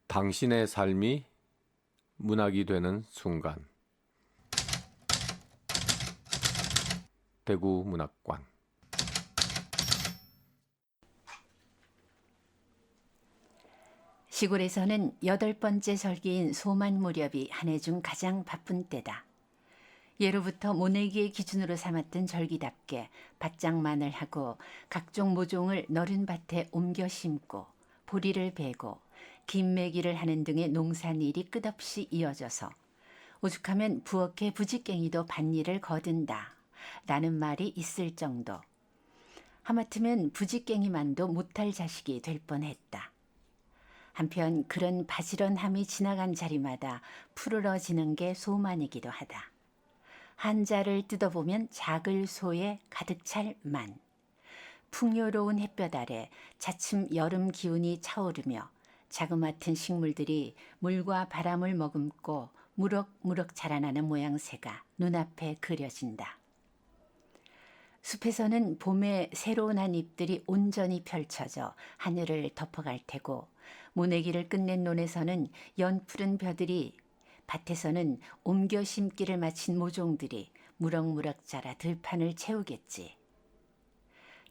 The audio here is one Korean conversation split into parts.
당신의 삶이 문학이 되는 순간. 대구 문학관. 시골에서는 8번째 절기인 소만 무렵이 한 해 중 가장 바쁜 때다. 예로부터 모내기의 기준으로 삼았던 절기답게 밭장만을 하고 각종 모종을 너른 밭에 옮겨 심고 보리를 베고 김매기를 하는 등의 농산일이 끝없이 이어져서 오죽하면 부엌에 부지깽이도 밭일을 거둔다 라는 말이 있을 정도. 하마터면 부지깽이만도 못할 자식이 될 뻔했다. 한편 그런 바지런함이 지나간 자리마다 푸르러지는 게 소만이기도 하다. 한자를 뜯어보면 작을 소에 가득 찰 만. 풍요로운 햇볕 아래 차츰 여름 기운이 차오르며 자그마한 식물들이 물과 바람을 머금고 무럭무럭 자라나는 모양새가 눈앞에 그려진다. 숲에서는 봄에 새로 난 잎들이 온전히 펼쳐져 하늘을 덮어갈 테고 모내기를 끝낸 논에서는 연푸른 벼들이, 밭에서는 옮겨 심기를 마친 모종들이 무럭무럭 자라 들판을 채우겠지.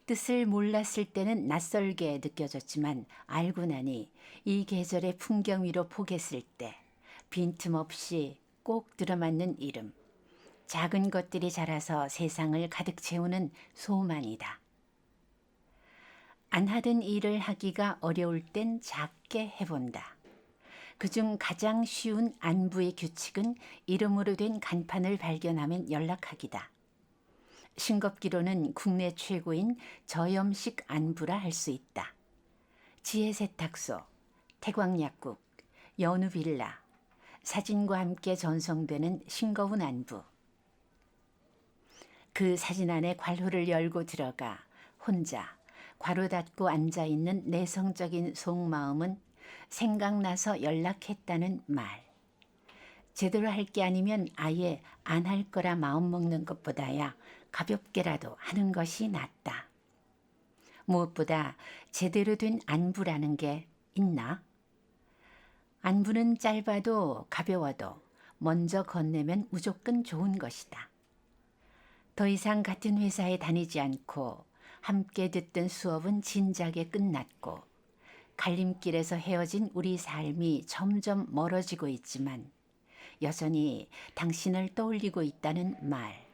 뜻을 몰랐을 때는 낯설게 느껴졌지만 알고 나니 이 계절의 풍경 위로 포겠을 때 빈틈없이 꼭 들어맞는 이름. 작은 것들이 자라서 세상을 가득 채우는 소만이다. 안 하던 일을 하기가 어려울 땐 작게 해본다. 그중 가장 쉬운 안부의 규칙은 이름으로 된 간판을 발견하면 연락하기다. 싱겁기로는 국내 최고인 저염식 안부라 할 수 있다. 지혜세탁소, 태광약국, 연우빌라, 사진과 함께 전송되는 싱거운 안부. 그 사진 안에 괄호를 열고 들어가 혼자 괄호 닫고 앉아있는 내성적인 속마음은 생각나서 연락했다는 말. 제대로 할 게 아니면 아예 안 할 거라 마음먹는 것보다야 가볍게라도 하는 것이 낫다. 무엇보다 제대로 된 안부라는 게 있나? 안부는 짧아도 가벼워도 먼저 건네면 무조건 좋은 것이다. 더 이상 같은 회사에 다니지 않고 함께 듣던 수업은 진작에 끝났고 갈림길에서 헤어진 우리 삶이 점점 멀어지고 있지만 여전히 당신을 떠올리고 있다는 말.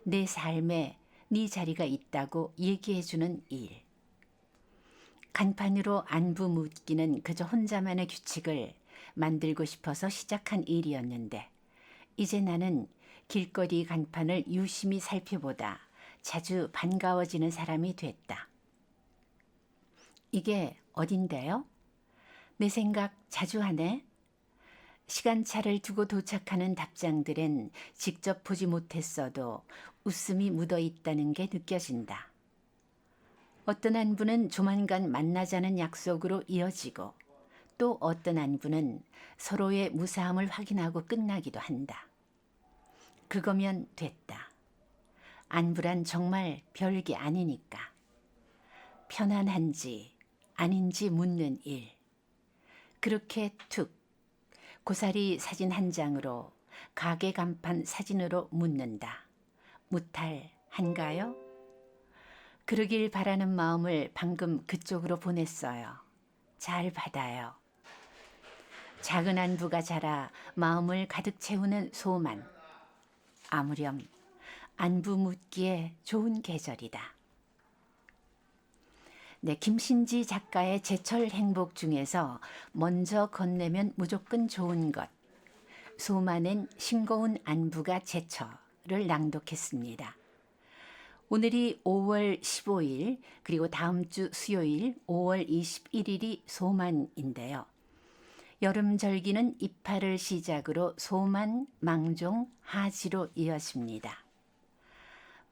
내 삶에 네 자리가 있다고 얘기해주는 일. 간판으로 안부 묻기는 그저 혼자만의 규칙을 만들고 싶어서 시작한 일이었는데 이제 나는 길거리 간판을 유심히 살펴보다 자주 반가워지는 사람이 됐다. 이게 어딘데요? 내 생각 자주 하네? 시간차를 두고 도착하는 답장들엔 직접 보지 못했어도 웃음이 묻어 있다는 게 느껴진다. 어떤 안부는 조만간 만나자는 약속으로 이어지고 또 어떤 안부는 서로의 무사함을 확인하고 끝나기도 한다. 그거면 됐다. 안부란 정말 별게 아니니까. 편안한지 아닌지 묻는 일. 그렇게 툭 고사리 사진 한 장으로 가게 간판 사진으로 묻는다. 무탈한가요? 그러길 바라는 마음을 방금 그쪽으로 보냈어요. 잘 받아요. 작은 안부가 자라 마음을 가득 채우는 소만. 아무렴 안부 묻기에 좋은 계절이다. 네, 김신지 작가의 제철 행복 중에서 먼저 건네면 무조건 좋은 것. 소만은 싱거운 안부가 제철을 낭독했습니다. 오늘이 5월 15일 그리고 다음 주 수요일 5월 21일이 소만인데요. 여름 절기는 이파를 시작으로 소만, 망종, 하지로 이어집니다.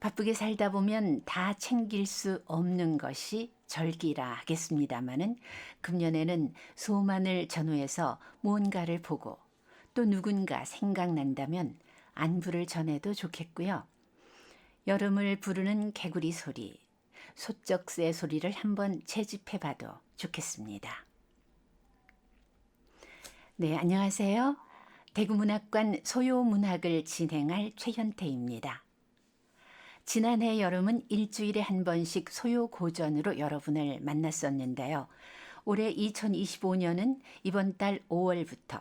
바쁘게 살다 보면 다 챙길 수 없는 것이 절기라 하겠습니다마는 금년에는 소만을 전후해서 무언가를 보고 또 누군가 생각난다면 안부를 전해도 좋겠고요. 여름을 부르는 개구리 소리, 소쩍새 소리를 한번 채집해봐도 좋겠습니다. 네, 안녕하세요. 대구문학관 소요문학을 진행할 최현태입니다. 지난해 여름은 일주일에 한 번씩 소요고전으로 여러분을 만났었는데요. 올해 2025년은 이번 달 5월부터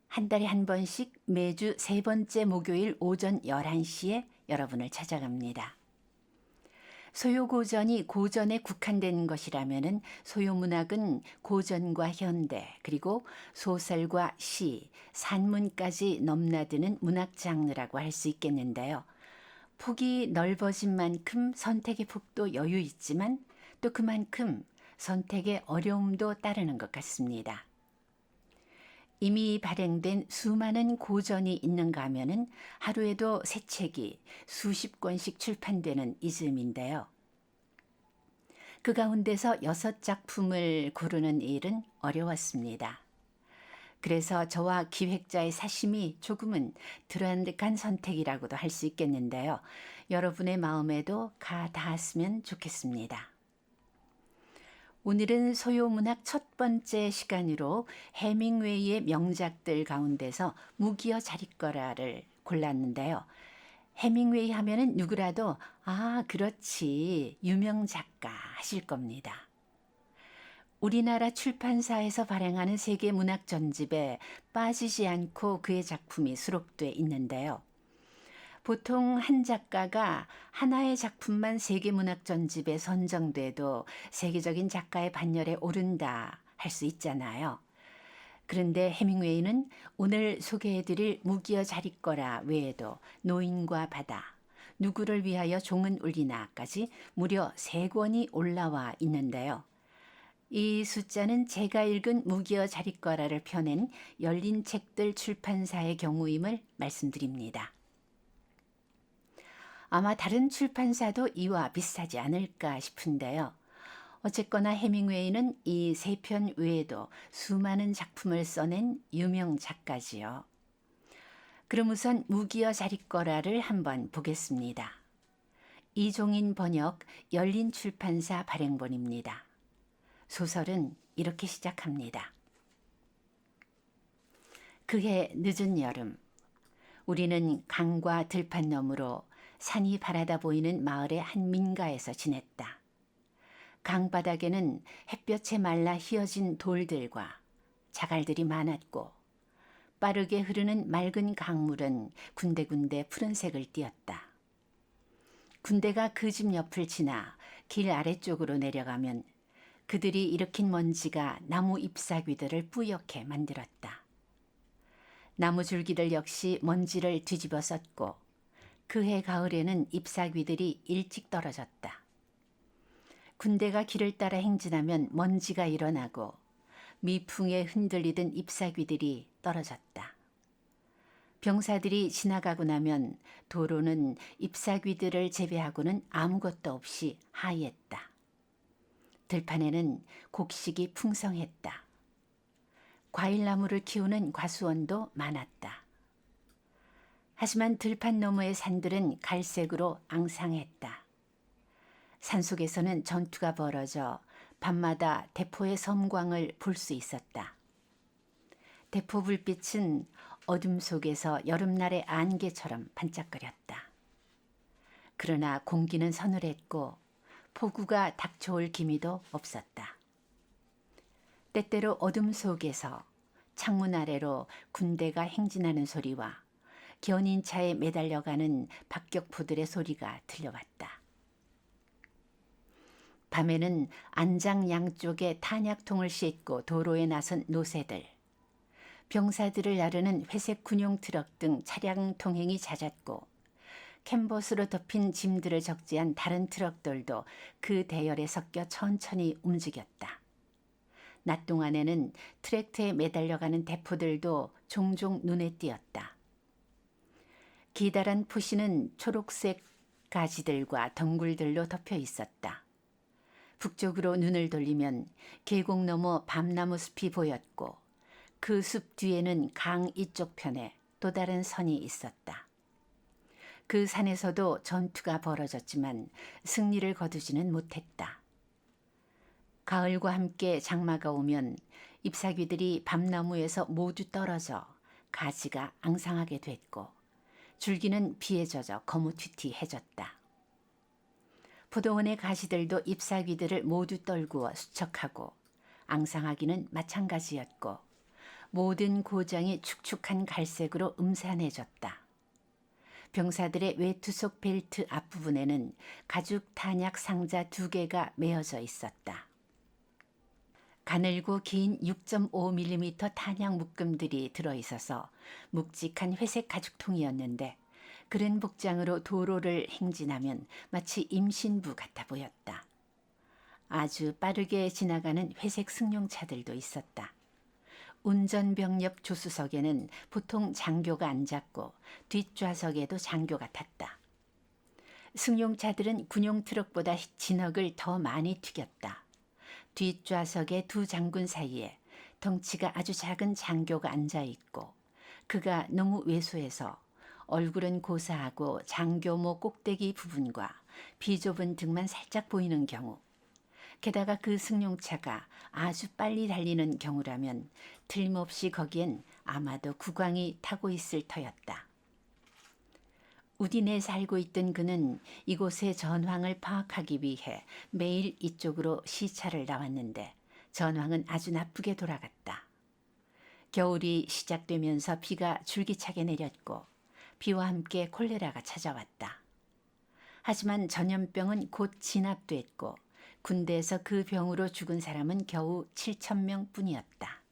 한 달에 한 번씩 매주 세 번째 목요일 오전 11시에 여러분을 찾아갑니다. 소요고전이 고전에 국한된 것이라면은 소요문학은 고전과 현대 그리고 소설과 시, 산문까지 넘나드는 문학 장르라고 할 수 있겠는데요. 폭이 넓어진 만큼 선택의 폭도 여유 있지만 또 그만큼 선택의 어려움도 따르는 것 같습니다. 이미 발행된 수많은 고전이 있는가 하면은 하루에도 새 책이 수십 권씩 출판되는 이즈음인데요. 그 가운데서 6작품을 고르는 일은 어려웠습니다. 그래서 저와 기획자의 사심이 조금은 드란득한 선택이라고도 할 수 있겠는데요. 여러분의 마음에도 가 닿았으면 좋겠습니다. 오늘은 소요문학 첫 번째 시간으로 해밍웨이의 명작들 가운데서 무기여 자릿거라를 골랐는데요. 해밍웨이 하면은 누구라도 아, 그렇지, 유명 작가 하실 겁니다. 우리나라 출판사에서 발행하는 세계 문학 전집에 빠지지 않고 그의 작품이 수록돼 있는데요. 보통 한 작가가 하나의 작품만 세계 문학 전집에 선정돼도 세계적인 작가의 반열에 오른다 할 수 있잖아요. 그런데 해밍웨이는 오늘 소개해드릴 무기여 자릿거라 외에도 노인과 바다, 누구를 위하여 종은 울리나까지 무려 3권이 올라와 있는데요. 이 숫자는 제가 읽은 무기여 자릿거라를 펴낸 열린 책들 출판사의 경우임을 말씀드립니다. 아마 다른 출판사도 이와 비슷하지 않을까 싶은데요. 어쨌거나 해밍웨이는 이 3편 외에도 수많은 작품을 써낸 유명 작가지요. 그럼 우선 무기여 자릿거라를 한번 보겠습니다. 이종인 번역 열린 출판사 발행본입니다. 소설은 이렇게 시작합니다. 그해 늦은 여름, 우리는 강과 들판 너머로 산이 바라다 보이는 마을의 한 민가에서 지냈다. 강바닥에는 햇볕에 말라 휘어진 돌들과 자갈들이 많았고 빠르게 흐르는 맑은 강물은 군데군데 푸른색을 띠었다. 군대가 그 집 옆을 지나 길 아래쪽으로 내려가면 그들이 일으킨 먼지가 나무 잎사귀들을 뿌옇게 만들었다. 나무 줄기들 역시 먼지를 뒤집어 썼고 그해 가을에는 잎사귀들이 일찍 떨어졌다. 군대가 길을 따라 행진하면 먼지가 일어나고 미풍에 흔들리던 잎사귀들이 떨어졌다. 병사들이 지나가고 나면 도로는 잎사귀들을 제외하고는 아무것도 없이 하였다. 들판에는 곡식이 풍성했다. 과일나무를 키우는 과수원도 많았다. 하지만 들판 너머의 산들은 갈색으로 앙상했다. 산속에서는 전투가 벌어져 밤마다 대포의 섬광을 볼 수 있었다. 대포 불빛은 어둠 속에서 여름날의 안개처럼 반짝거렸다. 그러나 공기는 서늘했고 폭우가 닥쳐올 기미도 없었다. 때때로 어둠 속에서 창문 아래로 군대가 행진하는 소리와 견인차에 매달려가는 박격포들의 소리가 들려왔다. 밤에는 안장 양쪽에 탄약통을 싣고 도로에 나선 노새들, 병사들을 나르는 회색 군용 트럭 등 차량 통행이 잦았고 캔버스로 덮인 짐들을 적재한 다른 트럭들도 그 대열에 섞여 천천히 움직였다. 낮 동안에는 트랙터에 매달려가는 대포들도 종종 눈에 띄었다. 기다란 푸시는 초록색 가지들과 덩굴들로 덮여 있었다. 북쪽으로 눈을 돌리면 계곡 너머 밤나무 숲이 보였고 그 숲 뒤에는 강 이쪽 편에 또 다른 선이 있었다. 그 산에서도 전투가 벌어졌지만 승리를 거두지는 못했다. 가을과 함께 장마가 오면 잎사귀들이 밤나무에서 모두 떨어져 가지가 앙상하게 됐고 줄기는 비에 젖어 거무튀튀해졌다. 포도원의 가시들도 잎사귀들을 모두 떨구어 수척하고 앙상하기는 마찬가지였고 모든 고장이 축축한 갈색으로 음산해졌다. 병사들의 외투속 벨트 앞부분에는 가죽 탄약 상자 2개가 메어져 있었다. 가늘고 긴 6.5mm 탄약 묶음들이 들어있어서 묵직한 회색 가죽통이었는데 그런 복장으로 도로를 행진하면 마치 임신부 같아 보였다. 아주 빠르게 지나가는 회색 승용차들도 있었다. 운전병 옆 조수석에는 보통 장교가 앉았고 뒷좌석에도 장교가 탔다. 승용차들은 군용 트럭보다 진흙을 더 많이 튀겼다. 뒷좌석의 두 장군 사이에 덩치가 아주 작은 장교가 앉아있고 그가 너무 왜소해서 얼굴은 고사하고 장교모 꼭대기 부분과 비좁은 등만 살짝 보이는 경우, 게다가 그 승용차가 아주 빨리 달리는 경우라면 틀림없이 거기엔 아마도 국왕이 타고 있을 터였다. 우딘에 살고 있던 그는 이곳의 전황을 파악하기 위해 매일 이쪽으로 시차를 나왔는데 전황은 아주 나쁘게 돌아갔다. 겨울이 시작되면서 비가 줄기차게 내렸고 비와 함께 콜레라가 찾아왔다. 하지만 전염병은 곧 진압됐고 군대에서 그 병으로 죽은 사람은 겨우 7,000명 뿐이었다.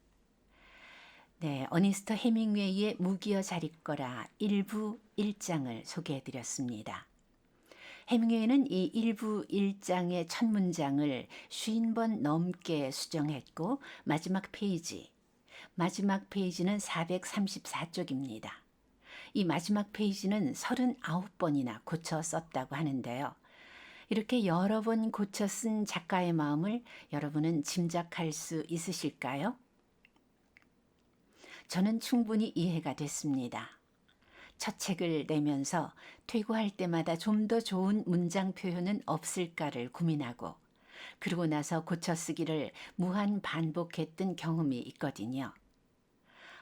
네, 어니스트 해밍웨이의 무기여 자릿거라 일부 1장을 소개해드렸습니다. 해밍웨이는 이 일부 1장의 첫 문장을 50번 넘게 수정했고 마지막 페이지는 434쪽입니다. 이 마지막 페이지는 39번이나 고쳐 썼다고 하는데요. 이렇게 여러 번 고쳐 쓴 작가의 마음을 여러분은 짐작할 수 있으실까요? 저는 충분히 이해가 됐습니다. 첫 책을 내면서 퇴고할 때마다 좀 더 좋은 문장 표현은 없을까를 고민하고 그러고 나서 고쳐 쓰기를 무한 반복했던 경험이 있거든요.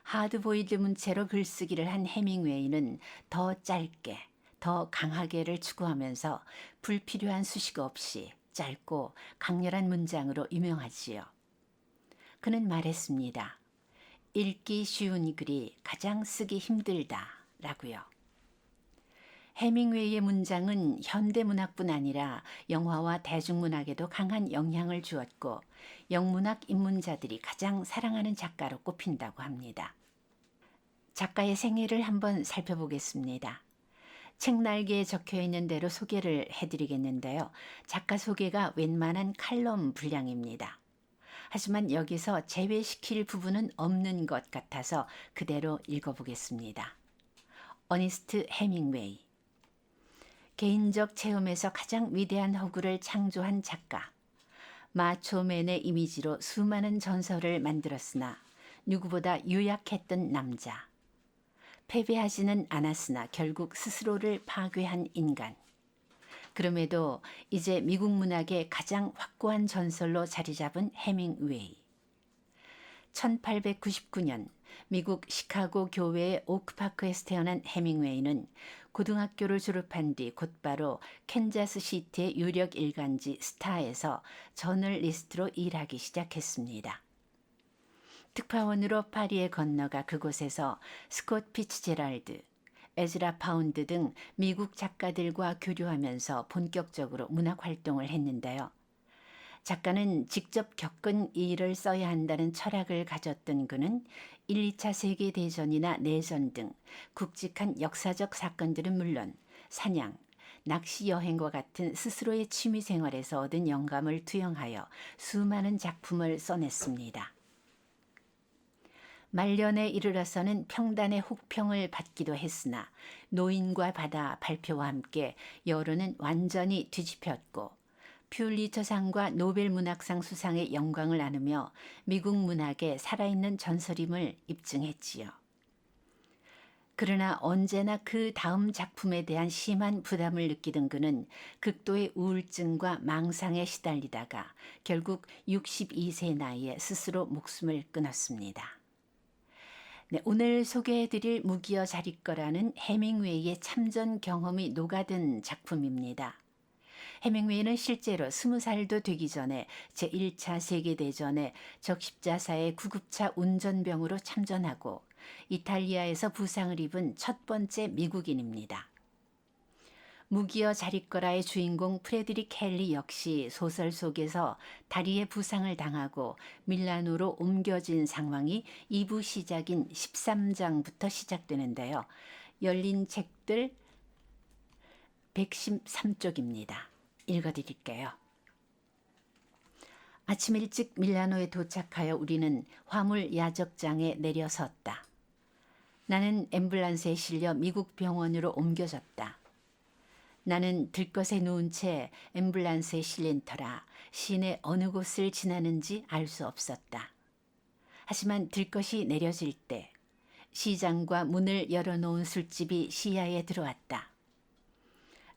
하드보일드 문체로 글쓰기를 한 해밍웨이는 더 짧게, 더 강하게를 추구하면서 불필요한 수식 없이 짧고 강렬한 문장으로 유명하지요. 그는 말했습니다. 읽기 쉬운 글이 가장 쓰기 힘들다 라고요. 해밍웨이의 문장은 현대문학뿐 아니라 영화와 대중문학에도 강한 영향을 주었고 영문학 입문자들이 가장 사랑하는 작가로 꼽힌다고 합니다. 작가의 생애를 한번 살펴보겠습니다. 책날개에 적혀있는 대로 소개를 해드리겠는데요. 작가 소개가 웬만한 칼럼 분량입니다. 하지만 여기서 제외시킬 부분은 없는 것 같아서 그대로 읽어보겠습니다. 어니스트 해밍웨이. 개인적 체험에서 가장 위대한 허구를 창조한 작가. 마초맨의 이미지로 수많은 전설을 만들었으나 누구보다 유약했던 남자. 패배하지는 않았으나 결국 스스로를 파괴한 인간. 그럼에도 이제 미국 문학의 가장 확고한 전설로 자리 잡은 해밍웨이. 1899년 미국 시카고 교회의 오크파크에서 태어난 해밍웨이는 고등학교를 졸업한 뒤 곧바로 캔자스시티의 유력 일간지 스타에서 저널리스트로 일하기 시작했습니다. 특파원으로 파리에 건너가 그곳에서 스콧 피츠제랄드, 에즈라 파운드 등 미국 작가들과 교류하면서 본격적으로 문학 활동을 했는데요. 작가는 직접 겪은 일을 써야 한다는 철학을 가졌던 그는 1, 2차 세계대전이나 내전 등 굵직한 역사적 사건들은 물론 사냥, 낚시 여행과 같은 스스로의 취미생활에서 얻은 영감을 투영하여 수많은 작품을 써냈습니다. 말년에 이르러서는 평단의 혹평을 받기도 했으나 노인과 바다 발표와 함께 여론은 완전히 뒤집혔고 퓰리처상과 노벨문학상 수상의 영광을 안으며 미국 문학의 살아있는 전설임을 입증했지요. 그러나 언제나 그 다음 작품에 대한 심한 부담을 느끼던 그는 극도의 우울증과 망상에 시달리다가 결국 62세 나이에 스스로 목숨을 끊었습니다. 네, 오늘 소개해드릴 무기여 자리거라는 해밍웨이의 참전 경험이 녹아든 작품입니다. 해밍웨이는 실제로 20살도 되기 전에 제1차 세계대전에 적십자사의 구급차 운전병으로 참전하고 이탈리아에서 부상을 입은 첫 번째 미국인입니다. 무기여 자리거라의 주인공 프레드릭 켈리 역시 소설 속에서 다리에 부상을 당하고 밀라노로 옮겨진 상황이 2부 시작인 13장부터 시작되는데요. 열린 책들 113쪽입니다. 읽어드릴게요. 아침 일찍 밀라노에 도착하여 우리는 화물 야적장에 내려섰다. 나는 앰뷸런스에 실려 미국 병원으로 옮겨졌다. 나는 들것에 누운 채 앰뷸런스에 실린 터라 시내 어느 곳을 지나는지 알 수 없었다. 하지만 들것이 내려질 때 시장과 문을 열어놓은 술집이 시야에 들어왔다.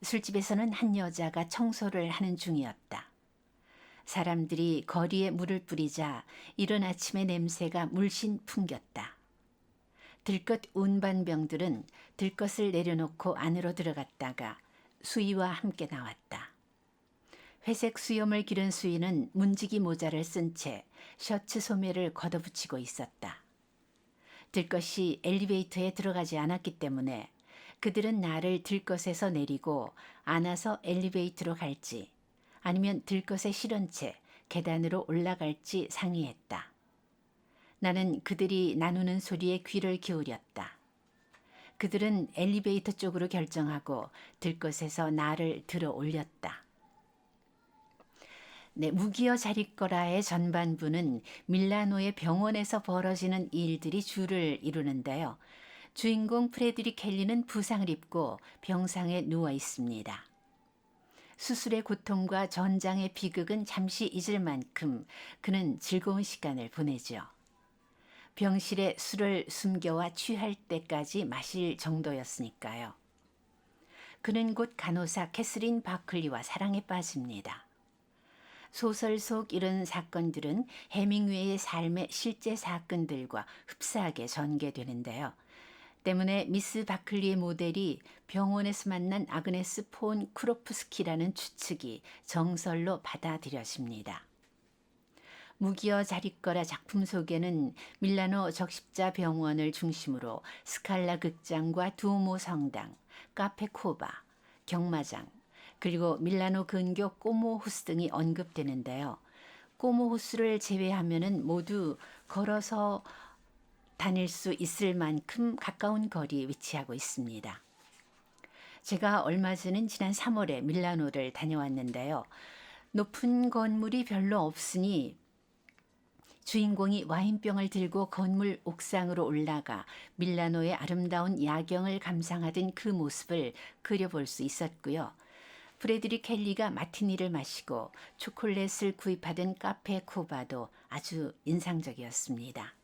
술집에서는 한 여자가 청소를 하는 중이었다. 사람들이 거리에 물을 뿌리자 이른 아침의 냄새가 물씬 풍겼다. 들것 운반병들은 들것을 내려놓고 안으로 들어갔다가 수의와 함께 나왔다. 회색 수염을 기른 수의는 문지기 모자를 쓴 채 셔츠 소매를 걷어붙이고 있었다. 들것이 엘리베이터에 들어가지 않았기 때문에 그들은 나를 들것에서 내리고 안아서 엘리베이터로 갈지 아니면 들것에 실은 채 계단으로 올라갈지 상의했다. 나는 그들이 나누는 소리에 귀를 기울였다. 그들은 엘리베이터 쪽으로 결정하고 들것에서 나를 들어 올렸다. 네, 무기여 자리거라의 전반부는 밀라노의 병원에서 벌어지는 일들이 주를 이루는데요. 주인공 프레드릭 켈리는 부상을 입고 병상에 누워 있습니다. 수술의 고통과 전장의 비극은 잠시 잊을 만큼 그는 즐거운 시간을 보내죠. 병실에 술을 숨겨와 취할 때까지 마실 정도였으니까요. 그는 곧 간호사 캐스린 바클리와 사랑에 빠집니다. 소설 속 이런 사건들은 해밍웨이의 삶의 실제 사건들과 흡사하게 전개되는데요. 때문에 미스 바클리의 모델이 병원에서 만난 아그네스 폰 크로프스키라는 추측이 정설로 받아들여집니다. 무기여 자리거라 작품 속에는 밀라노 적십자 병원을 중심으로 스칼라 극장과 두오모 성당, 카페 코바, 경마장, 그리고 밀라노 근교 꼬모 호수 등이 언급되는데요. 꼬모 호수를 제외하면은 모두 걸어서 다닐 수 있을 만큼 가까운 거리에 위치하고 있습니다. 제가 얼마 전인 지난 3월에 밀라노를 다녀왔는데요. 높은 건물이 별로 없으니 주인공이 와인병을 들고 건물 옥상으로 올라가 밀라노의 아름다운 야경을 감상하던 그 모습을 그려볼 수 있었고요. 프레드릭 켈리가 마티니를 마시고 초콜릿을 구입하던 카페 코바도 아주 인상적이었습니다.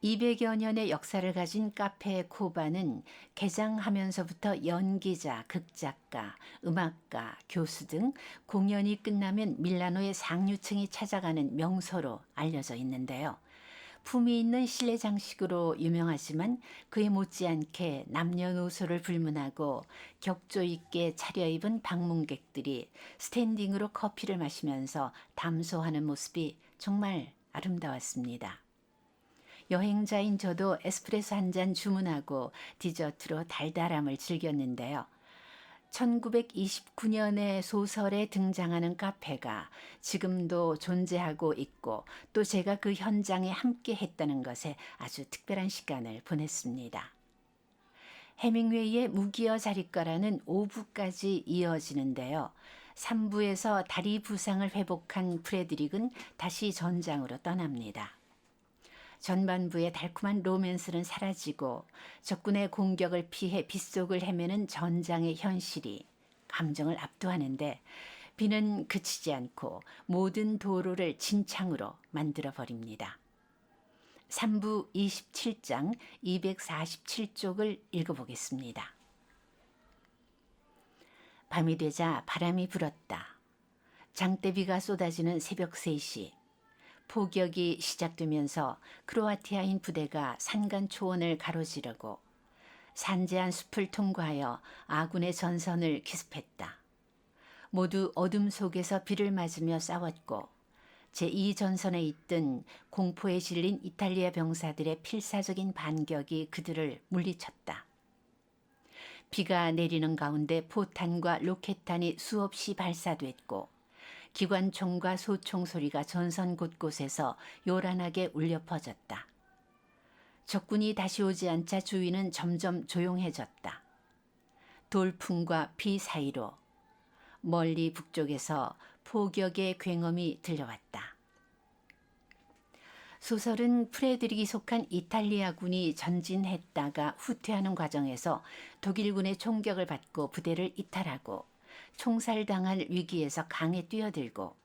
200여 년의 역사를 가진 카페 코바는 개장하면서부터 연기자, 극작가, 음악가, 교수 등 공연이 끝나면 밀라노의 상류층이 찾아가는 명소로 알려져 있는데요. 품위 있는 실내 장식으로 유명하지만 그에 못지않게 남녀노소를 불문하고 격조 있게 차려입은 방문객들이 스탠딩으로 커피를 마시면서 담소하는 모습이 정말 아름다웠습니다. 여행자인 저도 에스프레소 한 잔 주문하고 디저트로 달달함을 즐겼는데요. 1929년의 소설에 등장하는 카페가 지금도 존재하고 있고 또 제가 그 현장에 함께 했다는 것에 아주 특별한 시간을 보냈습니다. 해밍웨이의 무기여 자리거라는 5부까지 이어지는데요. 3부에서 다리 부상을 회복한 프레드릭은 다시 전장으로 떠납니다. 전반부의 달콤한 로맨스는 사라지고 적군의 공격을 피해 빗속을 헤매는 전장의 현실이 감정을 압도하는데 비는 그치지 않고 모든 도로를 진창으로 만들어 버립니다. 3부 27장 247쪽을 읽어보겠습니다. 밤이 되자 바람이 불었다. 장대비가 쏟아지는 새벽 3시. 포격이 시작되면서 크로아티아인 부대가 산간 초원을 가로지르고 산재한 숲을 통과하여 아군의 전선을 기습했다. 모두 어둠 속에서 비를 맞으며 싸웠고 제2전선에 있던 공포에 질린 이탈리아 병사들의 필사적인 반격이 그들을 물리쳤다. 비가 내리는 가운데 포탄과 로켓탄이 수없이 발사됐고 기관총과 소총 소리가 전선 곳곳에서 요란하게 울려 퍼졌다. 적군이 다시 오지 않자 주위는 점점 조용해졌다. 돌풍과 비 사이로 멀리 북쪽에서 포격의 굉음이 들려왔다. 소설은 프레드릭이 속한 이탈리아군이 전진했다가 후퇴하는 과정에서 독일군의 총격을 받고 부대를 이탈하고 총살당할 위기에서 강에 뛰어들고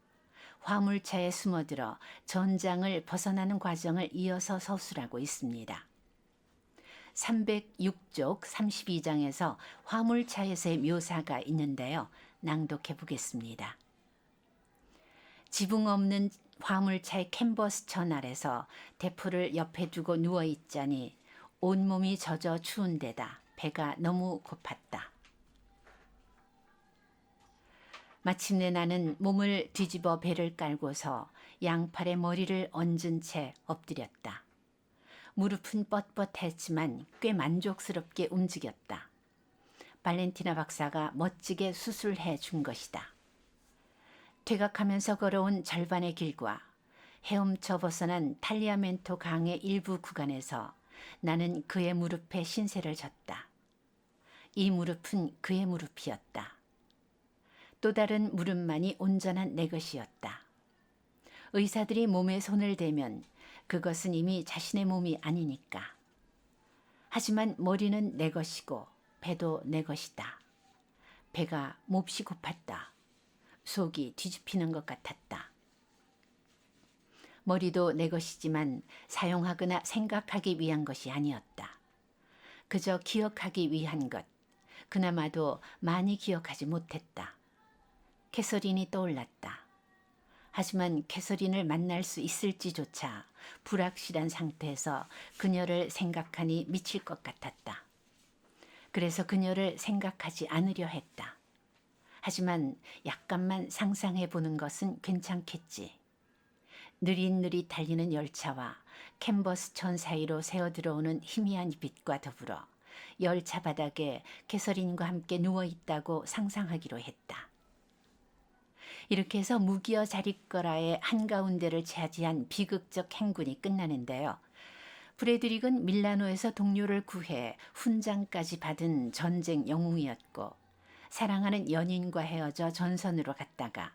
화물차에 숨어들어 전장을 벗어나는 과정을 이어서 서술하고 있습니다. 306쪽 32장에서 화물차에서의 묘사가 있는데요. 낭독해 보겠습니다. 지붕 없는 화물차의 캔버스 천 아래서 대포를 옆에 두고 누워있자니 온몸이 젖어 추운 데다 배가 너무 고팠다. 마침내 나는 몸을 뒤집어 배를 깔고서 양팔에 머리를 얹은 채 엎드렸다. 무릎은 뻣뻣했지만 꽤 만족스럽게 움직였다. 발렌티나 박사가 멋지게 수술해 준 것이다. 퇴각하면서 걸어온 절반의 길과 헤엄쳐 벗어난 탈리아멘토 강의 일부 구간에서 나는 그의 무릎에 신세를 졌다. 이 무릎은 그의 무릎이었다. 또 다른 무릎만이 온전한 내 것이었다. 의사들이 몸에 손을 대면 그것은 이미 자신의 몸이 아니니까. 하지만 머리는 내 것이고 배도 내 것이다. 배가 몹시 고팠다. 속이 뒤집히는 것 같았다. 머리도 내 것이지만 사용하거나 생각하기 위한 것이 아니었다. 그저 기억하기 위한 것, 그나마도 많이 기억하지 못했다. 캐서린이 떠올랐다. 하지만 캐서린을 만날 수 있을지조차 불확실한 상태에서 그녀를 생각하니 미칠 것 같았다. 그래서 그녀를 생각하지 않으려 했다. 하지만 약간만 상상해 보는 것은 괜찮겠지. 느릿느릿 달리는 열차와 캔버스 천 사이로 새어 들어오는 희미한 빛과 더불어 열차 바닥에 캐서린과 함께 누워 있다고 상상하기로 했다. 이렇게 해서 무기여 자릿거라의 한가운데를 차지한 비극적 행군이 끝나는데요. 프레드릭은 밀라노에서 동료를 구해 훈장까지 받은 전쟁 영웅이었고 사랑하는 연인과 헤어져 전선으로 갔다가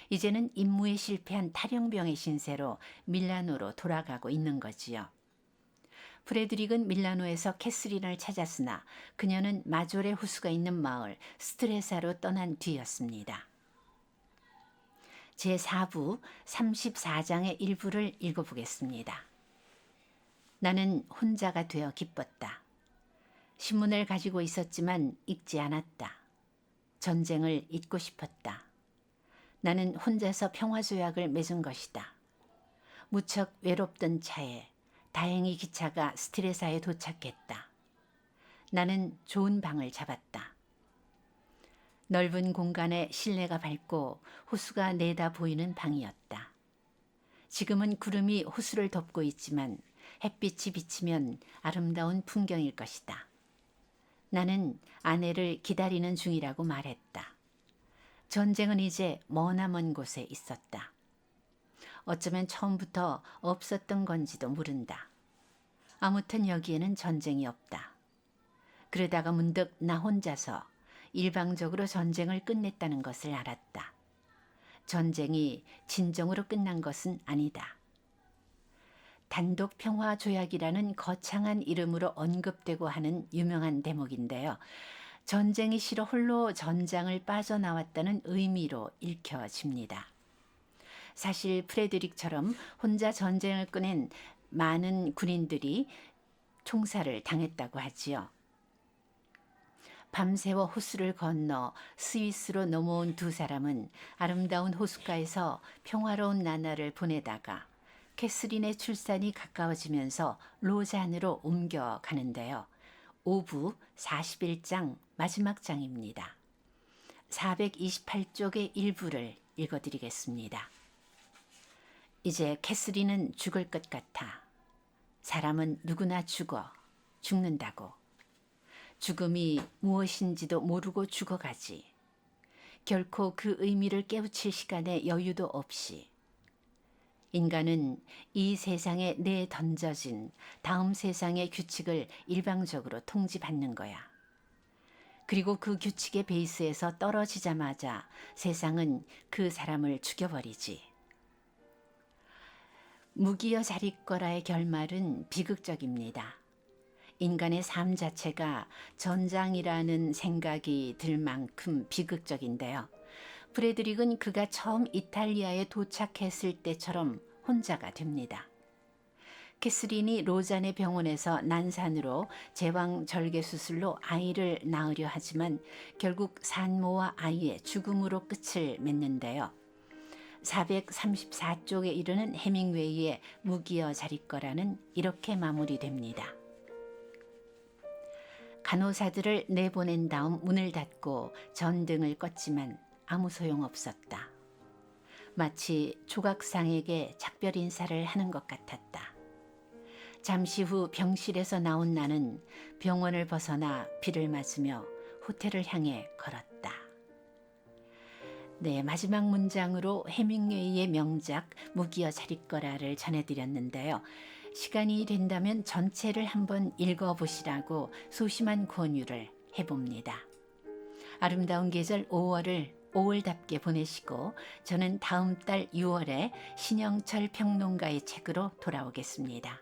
이제는 임무에 실패한 탈영병의 신세로 밀라노로 돌아가고 있는 거지요. 프레드릭은 밀라노에서 캐스린을 찾았으나 그녀는 마조레 호수가 있는 마을 스트레사로 떠난 뒤였습니다. 제4부 34장의 일부를 읽어보겠습니다. 나는 혼자가 되어 기뻤다. 신문을 가지고 있었지만 읽지 않았다. 전쟁을 잊고 싶었다. 나는 혼자서 평화조약을 맺은 것이다. 무척 외롭던 차에 다행히 기차가 스트레사에 도착했다. 나는 좋은 방을 잡았다. 넓은 공간에 실내가 밝고 호수가 내다 보이는 방이었다. 지금은 구름이 호수를 덮고 있지만 햇빛이 비치면 아름다운 풍경일 것이다. 나는 아내를 기다리는 중이라고 말했다. 전쟁은 이제 머나먼 곳에 있었다. 어쩌면 처음부터 없었던 건지도 모른다. 아무튼 여기에는 전쟁이 없다. 그러다가 문득 나 혼자서 일방적으로 전쟁을 끝냈다는 것을 알았다. 전쟁이 진정으로 끝난 것은 아니다. 단독 평화 조약이라는 거창한 이름으로 언급되고 하는 유명한 대목인데요. 전쟁이 싫어 홀로 전장을 빠져나왔다는 의미로 읽혀집니다. 사실 프레드릭처럼 혼자 전쟁을 꺼낸 많은 군인들이 총살을 당했다고 하지요. 밤새워 호수를 건너 스위스로 넘어온 두 사람은 아름다운 호숫가에서 평화로운 나날을 보내다가 캐스린의 출산이 가까워지면서 로잔으로 옮겨가는데요. 5부 41장 마지막 장입니다. 428쪽의 일부를 읽어드리겠습니다. 이제 캐스린은 죽을 것 같아. 사람은 누구나 죽는다고. 죽음이 무엇인지도 모르고 죽어가지. 결코 그 의미를 깨우칠 시간에 여유도 없이. 인간은 이 세상에 내던져진 다음 세상의 규칙을 일방적으로 통지받는 거야. 그리고 그 규칙의 베이스에서 떨어지자마자 세상은 그 사람을 죽여버리지. 무기여 자리거라의 결말은 비극적입니다. 인간의 삶 자체가 전장이라는 생각이 들 만큼 비극적인데요. 프레드릭은 그가 처음 이탈리아에 도착했을 때처럼 혼자가 됩니다. 캐스린이 로잔의 병원에서 난산으로 제왕 절개 수술로 아이를 낳으려 하지만 결국 산모와 아이의 죽음으로 끝을 맺는데요. 434쪽에 이르는 해밍웨이의 무기여 자리거라는 이렇게 마무리됩니다. 간호사들을 내보낸 다음 문을 닫고 전등을 껐지만 아무 소용없었다. 마치 조각상에게 작별 인사를 하는 것 같았다. 잠시 후 병실에서 나온 나는 병원을 벗어나 비를 맞으며 호텔을 향해 걸었다. 네, 마지막 문장으로 해밍웨이의 명작 무기여 자리거라를 전해드렸는데요. 시간이 된다면 전체를 한번 읽어보시라고 소심한 권유를 해봅니다. 아름다운 계절 5월을 5월답게 보내시고 저는 다음 달 6월에 신영철 평론가의 책으로 돌아오겠습니다.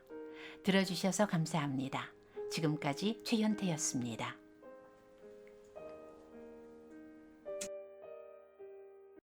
들어주셔서 감사합니다. 지금까지 최현태였습니다.